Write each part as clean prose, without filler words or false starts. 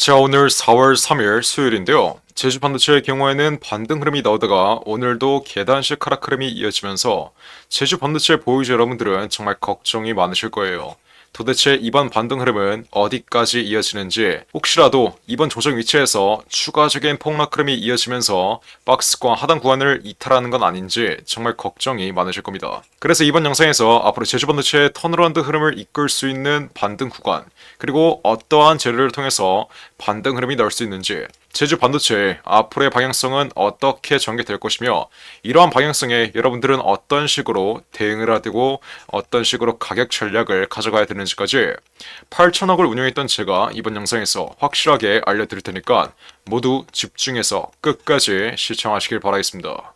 자, 오늘 4월 3일 수요일인데요. 제주 반도체의 경우에는 반등 흐름이 나오다가 오늘도 계단식 하락 흐름이 이어지면서 제주 반도체 보유자 여러분들은 정말 걱정이 많으실 거예요. 도대체 이번 반등 흐름은 어디까지 이어지는지, 혹시라도 이번 조정 위치에서 추가적인 폭락 흐름이 이어지면서 박스권 하단 구간을 이탈하는 건 아닌지 정말 걱정이 많으실 겁니다. 그래서 이번 영상에서 앞으로 제주 반도체의 턴어라운드 흐름을 이끌 수 있는 반등 구간, 그리고 어떠한 재료를 통해서 반등 흐름이 나올 수 있는지, 제주 반도체의 앞으로의 방향성은 어떻게 전개될 것이며, 이러한 방향성에 여러분들은 어떤 식으로 대응을 하고 어떤 식으로 가격 전략을 가져가야 되는지까지 8천억을 운용했던 제가 이번 영상에서 확실하게 알려드릴 테니까 모두 집중해서 끝까지 시청하시길 바라겠습니다.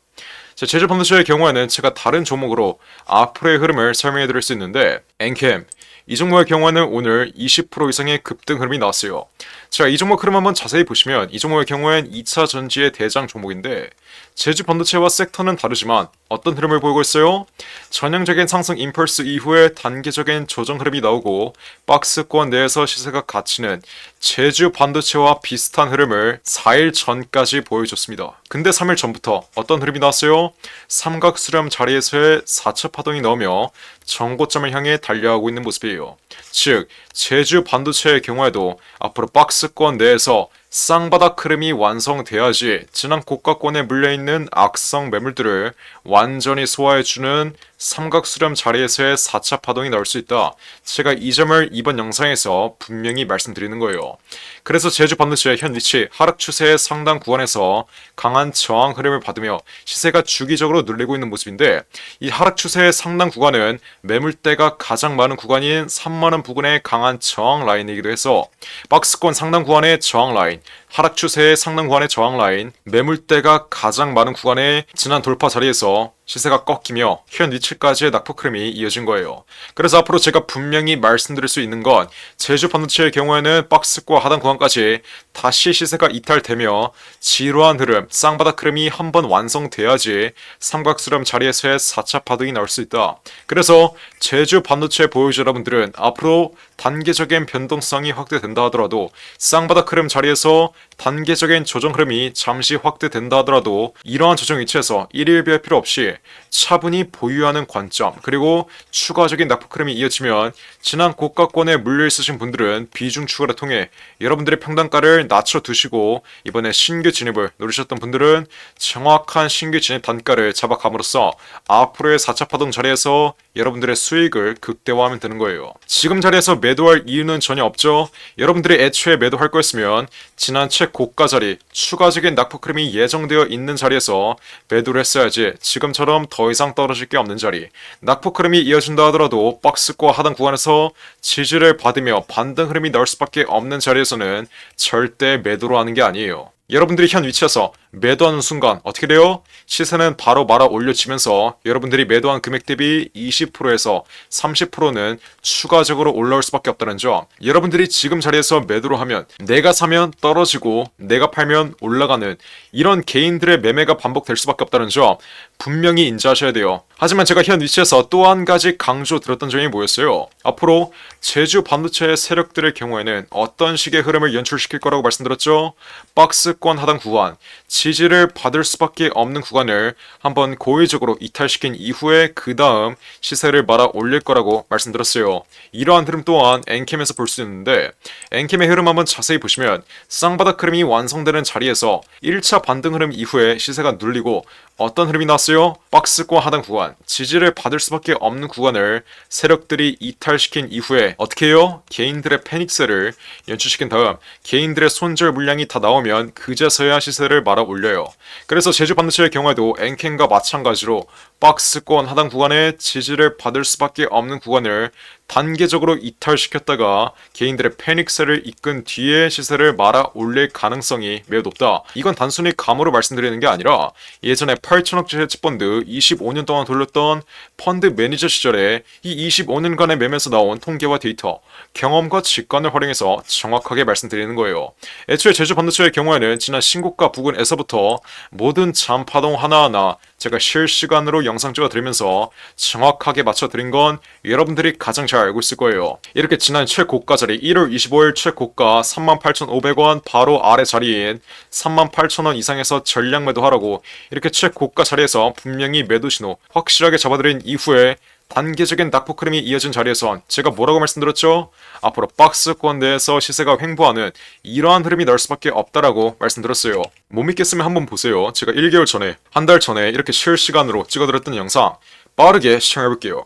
자, 제주 반도체의 경우에는 제가 다른 종목으로 앞으로의 흐름을 설명해 드릴 수 있는데, 엔캠 이 종목의 경우에는 오늘 20% 이상의 급등 흐름이 나왔어요. 자, 이 종목 흐름 한번 자세히 보시면 이 종목의 경우엔 2차 전지의 대장 종목인데, 제주 반도체와 섹터는 다르지만 어떤 흐름을 보이고 있어요? 전형적인 상승 임펄스 이후에 단계적인 조정 흐름이 나오고 박스권 내에서 시세가 갇히는 제주 반도체와 비슷한 흐름을 4일 전까지 보여줬습니다. 근데 3일 전부터 어떤 흐름이 나왔어요? 삼각 수렴 자리에서의 4차 파동이 나오며 정고점을 향해 달려가고 있는 모습이에요. 즉, 제주 반도체의 경우에도 앞으로 박스권 내에서 쌍바닥 흐름이 완성돼야지 지난 고가권에 물려있는 악성 매물들을 완전히 소화해주는 삼각수렴 자리에서의 4차 파동이 나올 수 있다. 제가 이 점을 이번 영상에서 분명히 말씀드리는 거예요. 그래서 제주 반도체의 현 위치 하락 추세의 상당 구간에서 강한 저항 흐름을 받으며 시세가 주기적으로 눌리고 있는 모습인데, 이 하락 추세의 상당 구간은 매물대가 가장 많은 구간인 3만원 부근의 강한 저항 라인이기도 해서 박스권 상당 구간의 저항 라인, 하락 추세의 상당 구간의 저항 라인, 매물대가 가장 많은 구간의 지난 돌파 자리에서 시세가 꺾이며 현 위치까지의 낙폭 흐름이 이어진 거예요. 그래서 앞으로 제가 분명히 말씀드릴 수 있는 건, 제주 반도체의 경우에는 박스권 하단 구간까지 다시 시세가 이탈되며 지루한 흐름, 쌍바닥 흐름이 한번 완성돼야지 삼각수렴 자리에서의 4차 파동이 나올 수 있다. 그래서 제주 반도체 보유자 여러분들은 앞으로 단계적인 변동성이 확대된다 하더라도, 쌍바닥 흐름 자리에서 단계적인 조정 흐름이 잠시 확대된다 하더라도 이러한 조정 위치에서 일일비할 필요 없이 차분히 보유하는 관점, 그리고 추가적인 낙폭 흐름이 이어지면 지난 고가권에 물려있으신 분들은 비중 추가를 통해 여러분들의 평단가를 낮춰두시고, 이번에 신규 진입을 노리셨던 분들은 정확한 신규 진입 단가를 잡아감으로써 앞으로의 4차 파동 자리에서 여러분들의 수익을 극대화하면 되는 거예요. 지금 자리에서 매도할 이유는 전혀 없죠. 여러분들이 애초에 매도할 거였으면 지난 최고가 자리, 추가적인 낙폭 흐름이 예정되어 있는 자리에서 매도를 했어야지, 지금처럼 더 이상 떨어질 게 없는 자리, 낙폭 흐름이 이어진다 하더라도 박스권 하단 구간에서 지지를 받으며 반등 흐름이 나올 수밖에 없는 자리에서는 절대 매도로 하는 게 아니에요. 여러분들이 현 위치에서 매도하는 순간 어떻게 돼요? 시세는 바로 말아 올려지면서 여러분들이 매도한 금액 대비 20%에서 30%는 추가적으로 올라올 수밖에 없다는 점, 여러분들이 지금 자리에서 매도를 하면 내가 사면 떨어지고 내가 팔면 올라가는 이런 개인들의 매매가 반복될 수밖에 없다는 점 분명히 인지하셔야 돼요. 하지만 제가 현 위치에서 또 한 가지 강조드렸던 점이 뭐였어요? 앞으로 제주 반도체의 세력들의 경우에는 어떤 식의 흐름을 연출시킬 거라고 말씀드렸죠? 박스권 하단 구간, 지지를 받을 수밖에 없는 구간을 한번 고의적으로 이탈시킨 이후에 그 다음 시세를 말아 올릴 거라고 말씀드렸어요. 이러한 흐름 또한 엔캠에서 볼 수 있는데, 엔캠의 흐름 한번 자세히 보시면 쌍바닥 흐름이 완성되는 자리에서 1차 반등 흐름 이후에 시세가 눌리고 어떤 흐름이 나왔어요? 박스권 하단 구간, 지지를 받을 수밖에 없는 구간을 세력들이 이탈시킨 이후에 어떻게 해요? 개인들의 패닉세를 연출시킨 다음 개인들의 손절 물량이 다 나오면 그제서야 시세를 말아 올려요. 그래서 제주 반도체의 경우에도 엔캠과 마찬가지로 박스권 하단 구간에 지지를 받을 수밖에 없는 구간을 단계적으로 이탈시켰다가 개인들의 패닉세를 이끈 뒤에 시세를 말아 올릴 가능성이 매우 높다. 이건 단순히 감으로 말씀드리는 게 아니라 예전에 8천억짜리 헤지펀드 25년 동안 돌렸던 펀드 매니저 시절에 이 25년간의 매매에서 나온 통계와 데이터, 경험과 직관을 활용해서 정확하게 말씀드리는 거예요. 애초에 제주 반도체의 경우에는 지난 신고가 부근에서부터 모든 잠파동 하나하나 제가 실시간으로 영상 찍어드리면서 정확하게 맞춰드린 건 여러분들이 가장 잘 알고 있을 거예요. 이렇게 지난 최고가 자리 1월 25일 최고가 38,500원 바로 아래 자리인 38,000원 이상에서 전량 매도하라고 이렇게 최고가 자리에서 분명히 매도 신호 확실하게 잡아드린 이후에 단계적인 낙폭 흐름이 이어진 자리에선 제가 뭐라고 말씀드렸죠? 앞으로 박스권 내에서 시세가 횡보하는 이러한 흐름이 나올 수밖에 없다라고 말씀드렸어요. 못 믿겠으면 한번 보세요. 제가 1개월 전에, 한 달 전에 이렇게 실시간으로 찍어드렸던 영상 빠르게 시청해볼게요.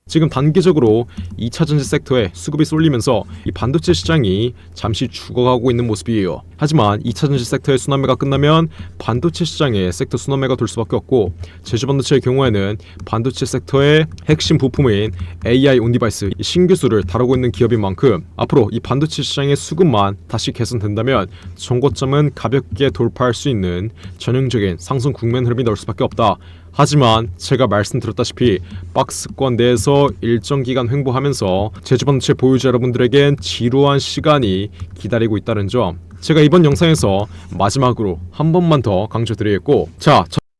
지금 단기적으로 2차전지 섹터에 수급이 쏠리면서 이 반도체 시장이 잠시 죽어가고 있는 모습이에요. 하지만 2차전지 섹터의 순환매가 끝나면 반도체 시장에 섹터 순환매가 돌 수밖에 없고, 제주반도체의 경우에는 반도체 섹터의 핵심 부품인 AI 온디바이스 신기술을 다루고 있는 기업인 만큼 앞으로 이 반도체 시장의 수급만 다시 개선된다면 정고점은 가볍게 돌파할 수 있는 전형적인 상승 국면 흐름이 나올 수밖에 없다. 하지만 제가 말씀드렸다시피 박스권 내에서 일정 기간 횡보하면서 제주반도체 보유자 여러분들에겐 지루한 시간이 기다리고 있다는 점, 제가 이번 영상에서 마지막으로 한 번만 더 강조드리겠고,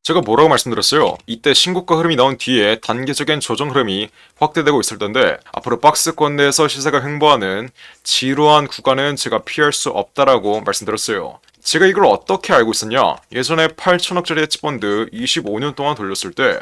제가 뭐라고 말씀드렸어요? 이때 신고가 흐름이 나온 뒤에 단계적인 조정 흐름이 확대되고 있을 텐데 앞으로 박스권 내에서 시세가 횡보하는 지루한 구간은 제가 피할 수 없다라고 말씀드렸어요. 제가 이걸 어떻게 알고 있었냐? 예전에 8천억짜리 해치펀드 25년 동안 돌렸을 때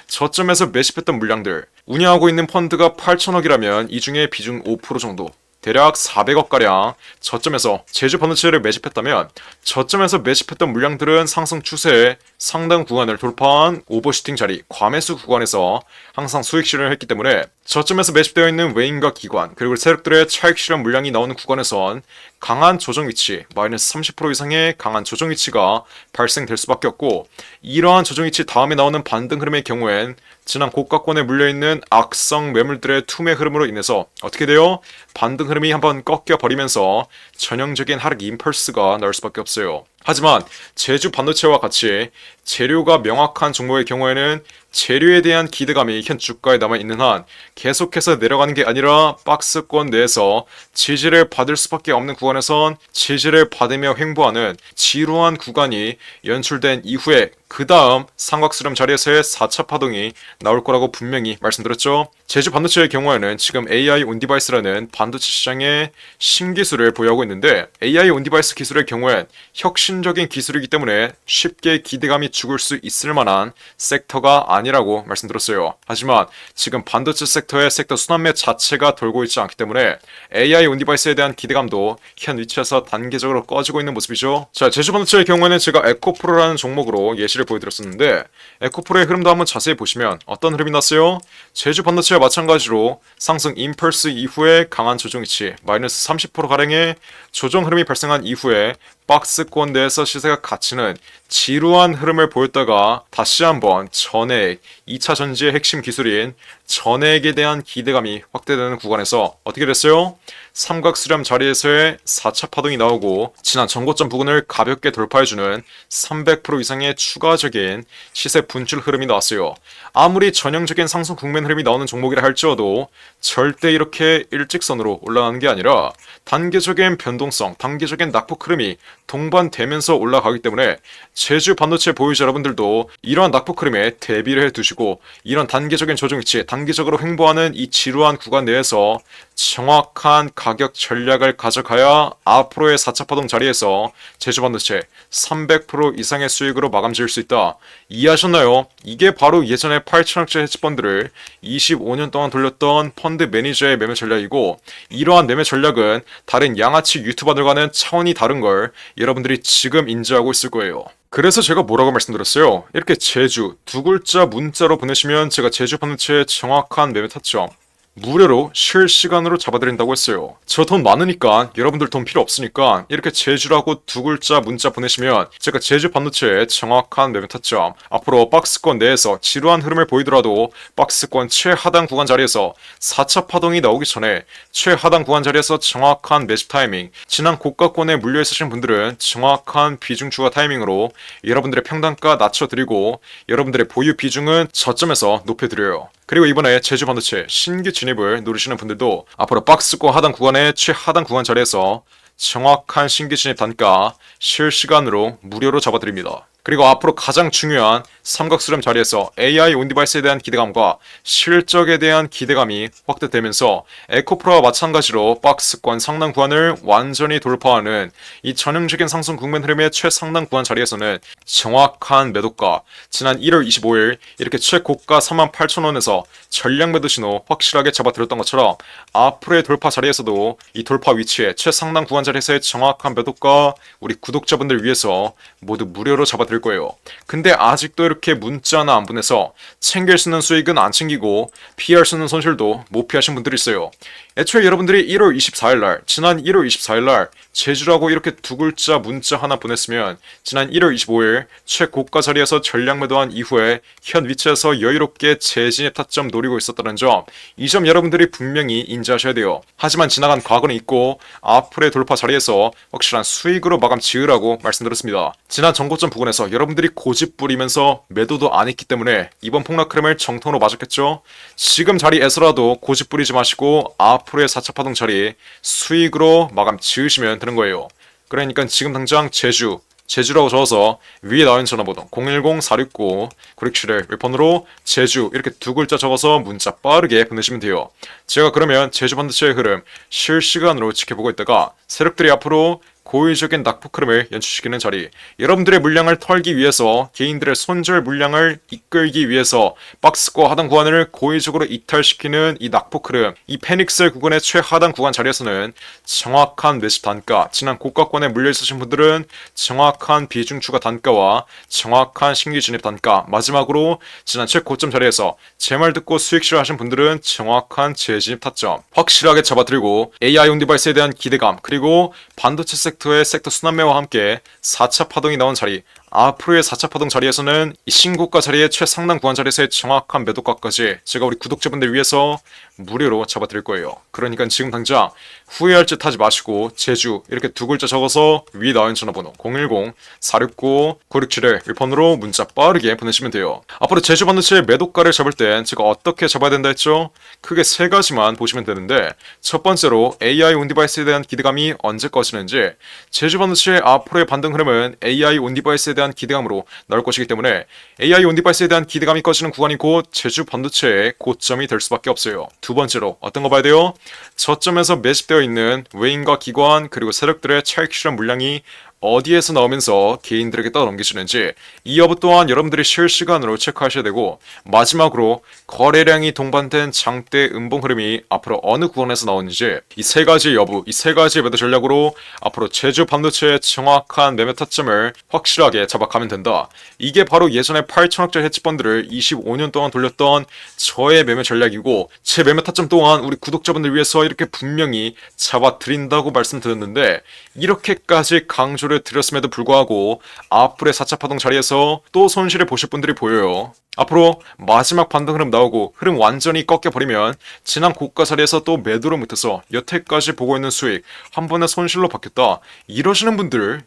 저점에서 매집했던 물량들, 운영하고 있는 펀드가 8천억이라면 이 중에 비중 5% 정도, 대략 400억가량 저점에서 제주반도체를 매집했다면 저점에서 매집했던 물량들은 상승 추세에 상당 구간을 돌파한 오버슈팅 자리, 과매수 구간에서 항상 수익 실현을 했기 때문에 저점에서 매집되어 있는 외인과 기관 그리고 세력들의 차익 실현 물량이 나오는 구간에선 강한 조정 위치, 마이너스 30% 이상의 강한 조정 위치가 발생될 수밖에 없고, 이러한 조정 위치 다음에 나오는 반등 흐름의 경우엔 지난 고가권에 물려있는 악성 매물들의 투매 흐름으로 인해서 어떻게 돼요? 반등 흐름이 한번 꺾여버리면서 전형적인 하락 임펄스가 나올 수밖에 없어요. 하지만 제주 반도체와 같이 재료가 명확한 종목의 경우에는 재료에 대한 기대감이 현 주가에 남아있는 한 계속해서 내려가는 게 아니라 박스권 내에서 지지를 받을 수밖에 없는 구간에선 지지를 받으며 횡보하는 지루한 구간이 연출된 이후에 그 다음 삼각수렴 자리에서의 4차 파동이 나올 거라고 분명히 말씀드렸죠. 제주 반도체의 경우에는 지금 AI 온디바이스라는 반도체 시장의 신기술을 보유하고 있는데, AI 온디바이스 기술의 경우엔 혁신적인 기술이기 때문에 쉽게 기대감이 죽을 수 있을 만한 섹터가 아니라고 말씀드렸어요. 하지만 지금 반도체 섹터의 섹터 순환매 자체가 돌고 있지 않기 때문에 AI 온디바이스에 대한 기대감도 현 위치에서 단계적으로 꺼지고 있는 모습이죠. 자, 제주 반도체의 경우에는 제가 에코프로라는 종목으로 예시를 보여드렸었는데, 에코프로의 흐름도 한번 자세히 보시면 어떤 흐름이 났어요? 제주 반도체와 마찬가지로 상승 임펄스 이후에 강한 조정 위치, 마이너스 30%가량의 조정 흐름이 발생한 이후에 박스권 내에서 시세가 갇히는 지루한 흐름을 보였다가 다시 한번 전액, 2차 전지의 핵심 기술인 전액에 대한 기대감이 확대되는 구간에서 어떻게 됐어요? 삼각수렴 자리에서의 4차 파동이 나오고 지난 전고점 부근을 가볍게 돌파해주는 300% 이상의 추가적인 시세 분출 흐름이 나왔어요. 아무리 전형적인 상승 국면 흐름이 나오는 종목이라 할지어도 절대 이렇게 일직선으로 올라가는 게 아니라 단계적인 변동성, 단계적인 낙폭 흐름이 동반되면서 올라가기 때문에 제주 반도체 보유자 여러분들도 이러한 낙폭 흐름에 대비를 해두시고, 이런 단계적인 조정 위치, 단계적으로 횡보하는 이 지루한 구간 내에서 정확한 가격 전략을 가져가야 앞으로의 4차 파동 자리에서 제주 반도체 300% 이상의 수익으로 마감 지을 수 있다. 이해하셨나요? 이게 바로 예전에 8천억짜리 해치펀드를 25년 동안 돌렸던 펀드 매니저의 매매 전략이고, 이러한 매매 전략은 다른 양아치 유튜버들과는 차원이 다른 걸 여러분들이 지금 인지하고 있을 거예요. 그래서 제가 뭐라고 말씀드렸어요? 이렇게 제주 두 글자 문자로 보내시면 제가 제주 반도체의 정확한 매매 타점 무료로 실시간으로 잡아드린다고 했어요. 저 돈 많으니까, 여러분들 돈 필요 없으니까 이렇게 제주라고 두 글자 문자 보내시면 제가 제주 반도체의 정확한 매매 타점, 앞으로 박스권 내에서 지루한 흐름을 보이더라도 박스권 최하단 구간 자리에서 4차 파동이 나오기 전에 최하단 구간 자리에서 정확한 매집 타이밍, 지난 고가권에 물려있으신 분들은 정확한 비중 추가 타이밍으로 여러분들의 평단가 낮춰드리고 여러분들의 보유 비중은 저점에서 높여드려요. 그리고 이번에 제주 반도체 신규 진입을 노리시는 분들도 앞으로 박스권 하단 구간의 최하단 구간 자리에서 정확한 신규 진입 단가 실시간으로 무료로 잡아드립니다. 그리고 앞으로 가장 중요한 삼각수렴 자리에서 AI 온디바이스에 대한 기대감과 실적에 대한 기대감이 확대되면서 에코프로와 마찬가지로 박스권 상단 구간을 완전히 돌파하는 이 전형적인 상승 국면 흐름의 최상단 구간 자리에서는 정확한 매도가, 지난 1월 25일 이렇게 최고가 38,000원에서 전량 매도 신호 확실하게 잡아들였던 것처럼 앞으로의 돌파 자리에서도 이 돌파 위치에 최상단 구간 자리에서의 정확한 매도가 우리 구독자분들 위해서 모두 무료로 잡아드릴 거예요. 근데 아직도 이렇게 문자 하나 안 보내서 챙길 수 있는 수익은 안 챙기고 피할 수 있는 손실도 못 피하신 분들이 있어요. 애초에 여러분들이 1월 24일날, 지난 1월 24일날 제주라고 이렇게 두 글자 문자 하나 보냈으면 지난 1월 25일 최고가 자리에서 전량 매도한 이후에 현 위치에서 여유롭게 재진입 타점 노리고 있었다는 점, 이 점 여러분들이 분명히 인지하셔야 돼요. 하지만 지나간 과거는 있고 앞으로의 돌파 자리에서 확실한 수익으로 마감 지으라고 말씀드렸습니다. 지난 전고점 부근에서 여러분들이 고집 부리면서 매도도 안 했기 때문에 이번 폭락 흐름을 정통으로 맞았겠죠. 지금 자리에서라도 고집 부리지 마시고 앞으로의 4차 파동 자리 수익으로 마감 지으시면 되는 거예요. 그러니까 지금 당장 제주라고 적어서 위에 나와 있는 전화번호 010-469-9671 웹폰으로 제주 이렇게 두 글자 적어서 문자 빠르게 보내시면 돼요. 제가 그러면 제주 반도체의 흐름 실시간으로 지켜보고 있다가 세력들이 앞으로 고의적인 낙폭 흐름을 연출시키는 자리, 여러분들의 물량을 털기 위해서 개인들의 손절 물량을 이끌기 위해서 박스권 하단 구간을 고의적으로 이탈시키는 이 낙폭 흐름, 이 페닉셀 구간의 최하단 구간 자리에서는 정확한 매집 단가, 지난 고가권에 물려있으신 분들은 정확한 비중 추가 단가와 정확한 신규 진입 단가, 마지막으로 지난 최고점 자리에서 제 말 듣고 수익 실하신 분들은 정확한 재진입 타점 확실하게 잡아들고 AI 온 디바이스에 대한 기대감, 그리고 반도체 섹터의 섹터 순환매와 함께 4차 파동이 나온 자리, 앞으로의 4차 파동 자리에서는 이 신고가 자리의 최상단 구간 자리에서의 정확한 매도가까지 제가 우리 구독자분들 위해서 무료로 잡아드릴 거예요. 그러니까 지금 당장 후회할 짓 하지 마시고 제주 이렇게 두 글자 적어서 위에 나와 있는 전화번호 010-469-9671 윗번으로 문자 빠르게 보내시면 돼요. 앞으로 제주 반도체의 매도가를 잡을 땐 제가 어떻게 잡아야 된다 했죠? 크게 세 가지만 보시면 되는데, 첫 번째로 AI 온 디바이스에 대한 기대감이 언제 꺼지는지, 제주 반도체의 앞으로의 반등 흐름은 AI 온 디바이스에 대한 기대감으로 나올 것이기 때문에 AI 온 디바이스에 대한 기대감이 꺼지는 구간이 곧 제주 반도체의 고점이 될 수밖에 없어요. 두 번째로 어떤 거 봐야 돼요? 저점에서 매집되어 있는 외인과 기관 그리고 세력들의 차익 실현 물량이 어디에서 나오면서 개인들에게 떠넘기시는지, 이 여부 또한 여러분들이 실시간으로 체크하셔야 되고, 마지막으로 거래량이 동반된 장대 음봉 흐름이 앞으로 어느 구간에서 나오는지, 이 세 가지 여부, 이 세 가지 매도 전략으로 앞으로 제주 반도체의 정확한 매매 타점을 확실하게 잡아가면 된다. 이게 바로 예전에 8천억짜리 헤지펀드를 25년 동안 돌렸던 저의 매매 전략이고, 제 매매 타점 또한 우리 구독자분들 위해서 이렇게 분명히 잡아드린다고 말씀드렸는데, 이렇게까지 강조를 드렸음에도 불구하고 앞으로의 4차 파동 자리에서 또 손실을 보실 분들이 보여요. 앞으로 마지막 반등 흐름 나오고 흐름 완전히 꺾여버리면 지난 고가 자리에서 또 매도를 못해서 여태까지 보고 있는 수익 한 번에 손실로 바뀌었다, 이러시는 분들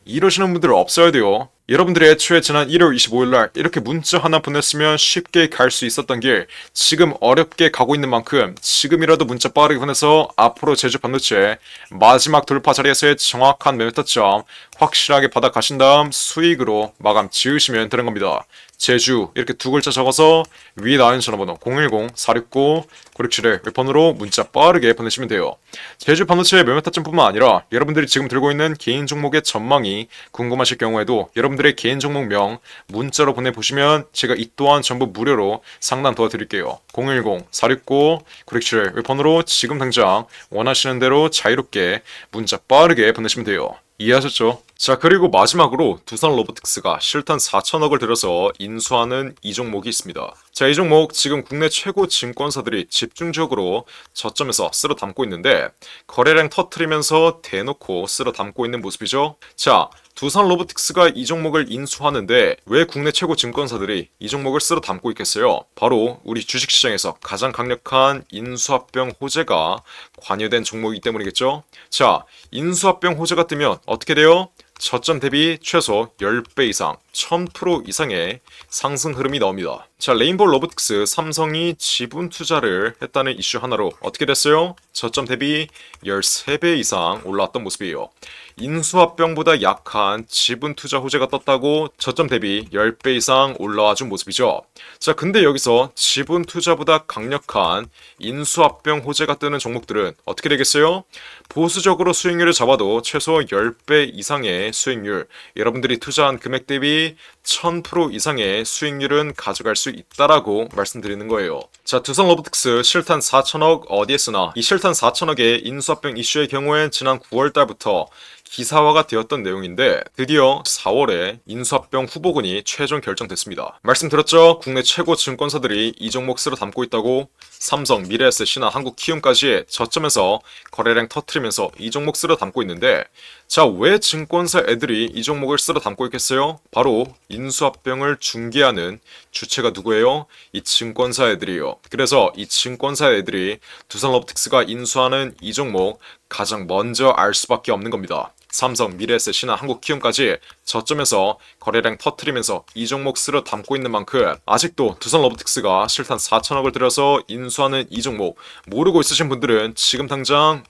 없어야 돼요. 여러분들이 애초에 지난 1월 25일날 이렇게 문자 하나 보냈으면 쉽게 갈 수 있었던 길, 지금 어렵게 가고 있는 만큼 지금이라도 문자 빠르게 보내서 앞으로 제주 반도체 마지막 돌파 자리에서의 정확한 매매 타점 확실하게 받아 가신 다음 수익으로 마감 지으시면 되는 겁니다. 제주 이렇게 두 글자 적어서 위에 나와 있는 전화번호 010-469-9671 웹폰으로 문자 빠르게 보내시면 돼요. 제주 반도체의 매매 타점뿐만 아니라 여러분들이 지금 들고 있는 개인 종목의 전망이 궁금하실 경우에도 여러분들의 개인 종목명 문자로 보내보시면 제가 이 또한 전부 무료로 상담 도와드릴게요. 010-469-9671 웹폰으로 지금 당장 원하시는 대로 자유롭게 문자 빠르게 보내시면 돼요. 이해하셨죠? 자, 그리고 마지막으로 두산 로보틱스가 실탄 4천억을 들여서 인수하는 이 종목이 있습니다. 자, 이 종목 지금 국내 최고 증권사들이 집중적으로 저점에서 쓸어 담고 있는데 거래량 터트리면서 대놓고 쓸어 담고 있는 모습이죠. 자, 두산 로보틱스가 이 종목을 인수하는데 왜 국내 최고 증권사들이 이 종목을 쓸어 담고 있겠어요? 바로 우리 주식시장에서 가장 강력한 인수합병 호재가 관여된 종목이기 때문이겠죠. 자, 인수합병 호재가 뜨면 어떻게 돼요? 저점 대비 최소 10배 이상, 1000% 이상의 상승 흐름이 나옵니다. 자, 레인보우 로보틱스 삼성이 지분 투자를 했다는 이슈 하나로 어떻게 됐어요? 저점 대비 13배 이상 올라왔던 모습이에요. 인수합병보다 약한 지분 투자 호재가 떴다고 저점 대비 10배 이상 올라와준 모습이죠. 자, 근데 여기서 지분 투자보다 강력한 인수합병 호재가 뜨는 종목들은 어떻게 되겠어요? 보수적으로 수익률을 잡아도 최소 10배 이상의 수익률, 여러분들이 투자한 금액 대비 1000% 이상의 수익률은 가져갈 수 있다라고 말씀드리는 거예요. 자, 두산 로보틱스 실탄 4천억 어디에 쓰나? 이 실탄 4천억의 인수합병 이슈의 경우엔 지난 9월 달부터 기사화가 되었던 내용인데 드디어 4월에 인수합병 후보군이 최종 결정됐습니다. 말씀드렸죠? 국내 최고 증권사들이 이 종목 쓸어 담고 있다고. 삼성, 미래에셋, 신한, 한국키움까지 저점에서 거래량 터트리면서 이 종목 쓸어 담고 있는데, 자, 왜 증권사 애들이 이 종목을 쓸어 담고 있겠어요? 바로 인수합병을 중개하는 주체가 누구예요? 이 증권사 애들이에요. 그래서 이 증권사 애들이 두산 로보틱스가 인수하는 이 종목 가장 먼저 알 수밖에 없는 겁니다. 삼성, 미래에셋, 신한, 한국키움까지 저점에서 거래량 터트리면서 이 종목 쓸어 담고 있는 만큼 아직도 두산 로보틱스가 실탄 4천억을 들여서 인수하는 이 종목 모르고 있으신 분들은 지금 당장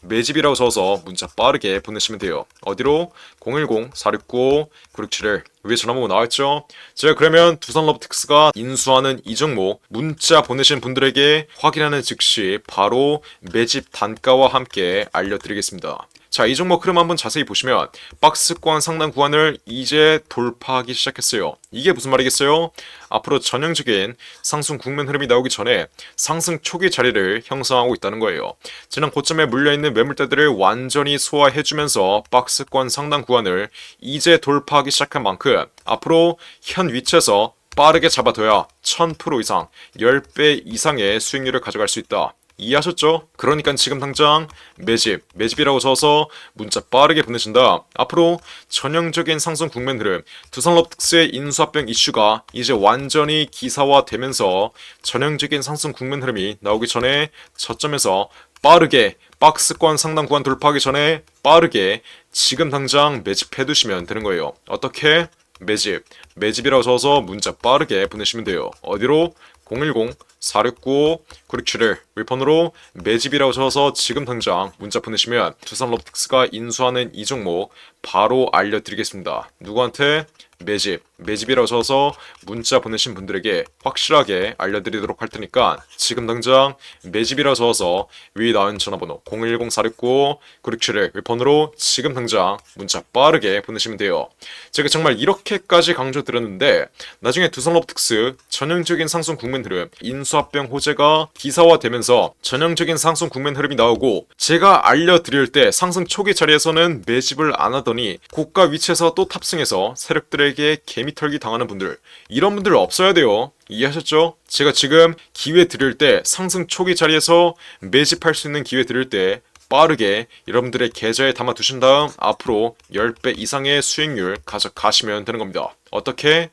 매집이라고 써서 문자 빠르게 보내시면 돼요. 어디로? 010-469-9671 위에 전화번호 나와있죠? 제가 그러면 두산 로보틱스가 인수하는 이 종목 문자 보내신 분들에게 확인하는 즉시 바로 매집 단가와 함께 알려드리겠습니다. 자, 이 종목 흐름 한번 자세히 보시면 박스권 상단 구간을 이제 돌파하기 시작했어요. 이게 무슨 말이겠어요? 앞으로 전형적인 상승 국면 흐름이 나오기 전에 상승 초기 자리를 형성하고 있다는 거예요. 지난 고점에 물려있는 매물대들을 완전히 소화해주면서 박스권 상단 구간을 이제 돌파하기 시작한 만큼 앞으로 현 위치에서 빠르게 잡아둬야 1000% 이상, 10배 이상의 수익률을 가져갈 수 있다. 이해하셨죠? 그러니까 지금 당장 매집이라고 써서 문자 빠르게 보내신다. 앞으로 전형적인 상승 국면 흐름, 두산 로보틱스의 인수합병 이슈가 이제 완전히 기사화되면서 전형적인 상승 국면 흐름이 나오기 전에 저점에서 빠르게 박스권 상단 구간 돌파하기 전에 빠르게 지금 당장 매집해 두시면 되는 거예요. 어떻게? 매집이라고 써서 문자 빠르게 보내시면 돼요. 어디로? 010-469-9671 윌폰으로 매집이라고 쳐서 지금 당장 문자 보내시면 두산 로보틱스가 인수하는 이 종목 바로 알려드리겠습니다. 누구한테? 매집이라고 쳐서 문자 보내신 분들에게 확실하게 알려드리도록 할 테니까 지금 당장 매집이라고 써서 위에 나온 전화번호 010-469-9671 윌폰으로 지금 당장 문자 빠르게 보내시면 돼요. 제가 정말 이렇게까지 강조드렸는데 나중에 두산 로보틱스 전형적인 상승 국면 흐름, 인수합병 호재가 기사화되면서 전형적인 상승 국면 흐름이 나오고 제가 알려드릴 때 상승 초기 자리에서는 매집을 안 하더니 고가 위치에서 또 탑승해서 세력들에게 개미털기 당하는 분들, 이런 분들 없어야 돼요. 이해하셨죠? 제가 지금 기회 드릴 때 상승 초기 자리에서 매집할 수 있는 기회 드릴 때 빠르게 여러분들의 계좌에 담아 두신 다음 앞으로 10배 이상의 수익률 가져가시면 되는 겁니다. 어떻게?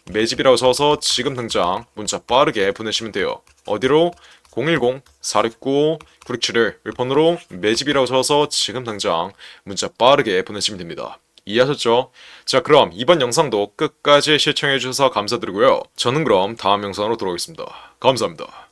매집이라고 써서 지금 당장 문자 빠르게 보내시면 돼요. 어디로? 010-469-9671 윌폰으로 매집이라고 써서 지금 당장 문자 빠르게 보내시면 됩니다. 이해하셨죠? 자, 그럼 이번 영상도 끝까지 시청해주셔서 감사드리고요. 저는 그럼 다음 영상으로 돌아오겠습니다. 감사합니다.